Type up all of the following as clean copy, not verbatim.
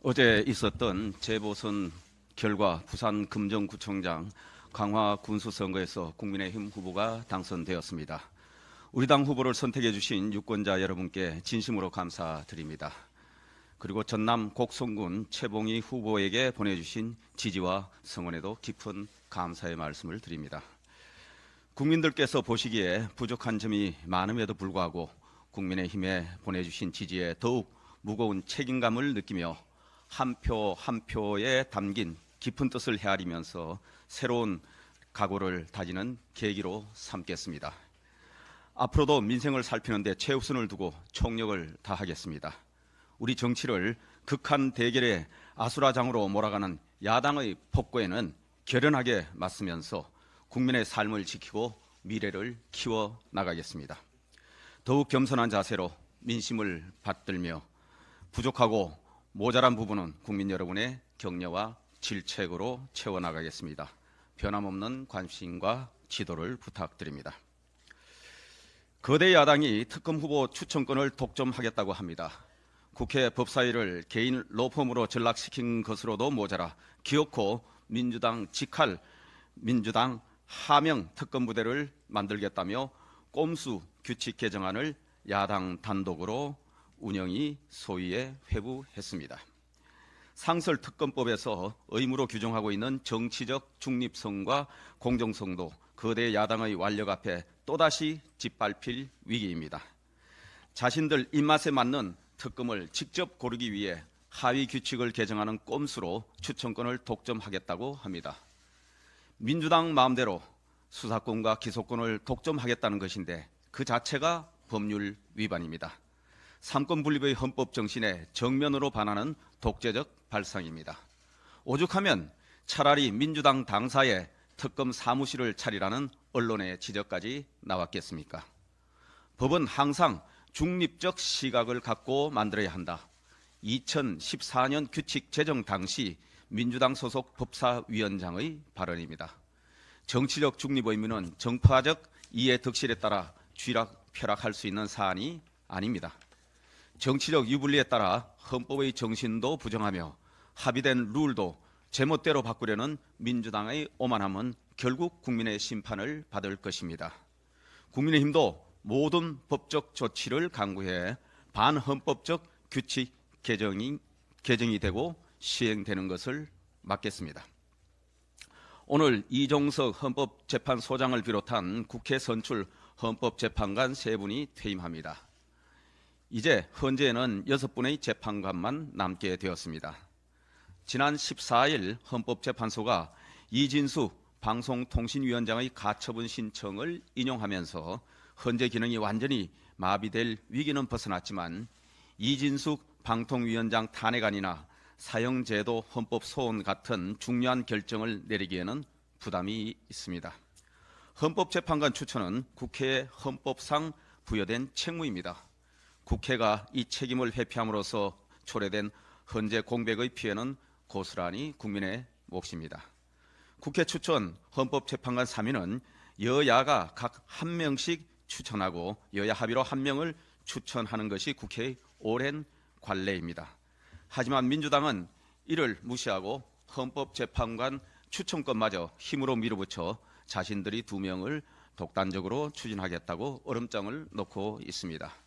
어제 있었던 재보선 결과 부산 금정구청장 강화 군수선거에서 국민의힘 후보가 당선되었습니다. 우리 당 후보를 선택해 주신 유권자 여러분께 진심으로 감사드립니다. 그리고 전남 곡성군 최봉희 후보에게 보내주신 지지와 성원에도 깊은 감사의 말씀을 드립니다. 국민들께서 보시기에 부족한 점이 많음에도 불구하고 국민의힘에 보내주신 지지에 더욱 무거운 책임감을 느끼며 한 표 한 표에 담긴 깊은 뜻을 헤아리면서 새로운 각오를 다지는 계기로 삼겠습니다. 앞으로도 민생을 살피는 데 최우선을 두고 총력을 다하겠습니다. 우리 정치를 극한 대결의 아수라장으로 몰아가는 야당의 폭거에는 결연하게 맞서면서 국민의 삶을 지키고 미래를 키워나가겠습니다. 더욱 겸손한 자세로 민심을 받들며 부족하고 모자란 부분은 국민 여러분의 격려와 질책으로 채워나가겠습니다. 변함없는 관심과 지도를 부탁드립니다. 거대 야당이 특검 후보 추천권을 독점하겠다고 합니다. 국회 법사위를 개인 로펌으로 전락시킨 것으로도 모자라 기어코 민주당 직할 민주당 하명 특검부대를 만들겠다며 꼼수 규칙 개정안을 야당 단독으로 운영위 소위에 회부했습니다. 상설특검법에서 의무로 규정하고 있는 정치적 중립성과 공정성도 거대 야당의 완력 앞에 또다시 짓밟힐 위기입니다. 자신들 입맛에 맞는 특검을 직접 고르기 위해 하위 규칙을 개정하는 꼼수로 추천권을 독점하겠다고 합니다. 민주당 마음대로 수사권과 기소권을 독점하겠다는 것인데 그 자체가 법률 위반입니다. 삼권 분립의 헌법 정신에 정면으로 반하는 독재적 발상입니다. 오죽하면 차라리 민주당 당사에 특검 사무실을 차리라는 언론의 지적까지 나왔겠습니까? 법은 항상 중립적 시각을 갖고 만들어야 한다. 2014년 규칙 제정 당시 민주당 소속 법사위원장의 발언입니다. 정치적 중립 의무는 정파적 이해 득실에 따라 쥐락펴락할 수 있는 사안이 아닙니다. 정치적 유불리에 따라 헌법의 정신도 부정하며 합의된 룰도 제멋대로 바꾸려는 민주당의 오만함은 결국 국민의 심판을 받을 것입니다. 국민의힘도 모든 법적 조치를 강구해 반헌법적 규칙 개정이 되고 시행되는 것을 막겠습니다. 오늘 이종석 헌법재판소장을 비롯한 국회 선출 헌법재판관 3분이 퇴임합니다. 이제 헌재에는 6분의 재판관만 남게 되었습니다. 지난 14일 헌법재판소가 이진숙 방송통신위원장의 가처분 신청을 인용하면서 헌재 기능이 완전히 마비될 위기는 벗어났지만 이진숙 방통위원장 탄핵안이나 사형제도 헌법 소원 같은 중요한 결정을 내리기에는 부담이 있습니다. 헌법재판관 추천은 국회의 헌법상 부여된 책무입니다. 국회가 이 책임을 회피함으로써 초래된 헌재 공백의 피해는 고스란히 국민의 몫입니다. 국회 추천 헌법재판관 3인은 여야가 각 1명씩 추천하고 여야 합의로 1명을 추천하는 것이 국회의 오랜 관례입니다. 하지만 민주당은 이를 무시하고 헌법재판관 추천권마저 힘으로 밀어붙여 자신들이 2명을 독단적으로 추진하겠다고 얼음장을 놓고 있습니다.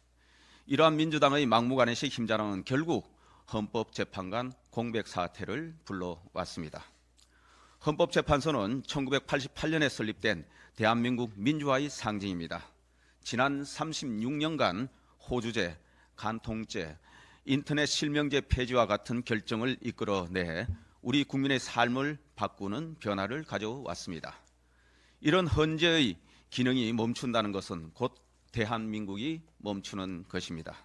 이러한 민주당의 막무가내식 힘자랑은 결국 헌법재판관 공백 사태를 불러왔습니다. 헌법재판소는 1988년에 설립된 대한민국 민주화의 상징입니다. 지난 36년간 호주제, 간통죄, 인터넷 실명제 폐지와 같은 결정을 이끌어내 우리 국민의 삶을 바꾸는 변화를 가져왔습니다. 이런 헌재의 기능이 멈춘다는 것은 곧 대한민국이 멈추는 것입니다.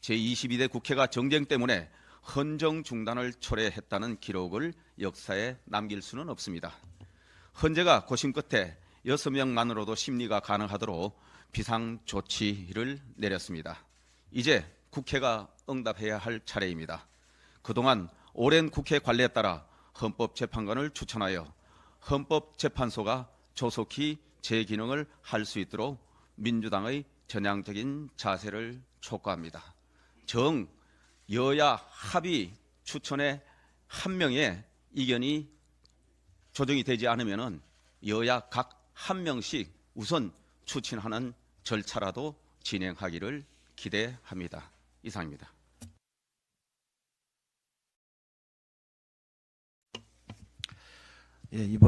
제22대 국회가 정쟁 때문에 헌정 중단을 초래했다는 기록을 역사에 남길 수는 없습니다. 헌재가 고심 끝에 6명만으로도 심리가 가능하도록 비상조치를 내렸습니다. 이제 국회가 응답해야 할 차례입니다. 그동안 오랜 국회 관례에 따라 헌법재판관을 추천하여 헌법재판소가 조속히 재기능을 할 수 있도록 민주당의 전향적인 자세를 촉구합니다. 정, 여야 합의 추천에 한 명의 의견이 조정이 되지 않으면은 여야 각 한 명씩 우선 추천하는 절차라도 진행하기를 기대합니다. 이상입니다. 예, 이번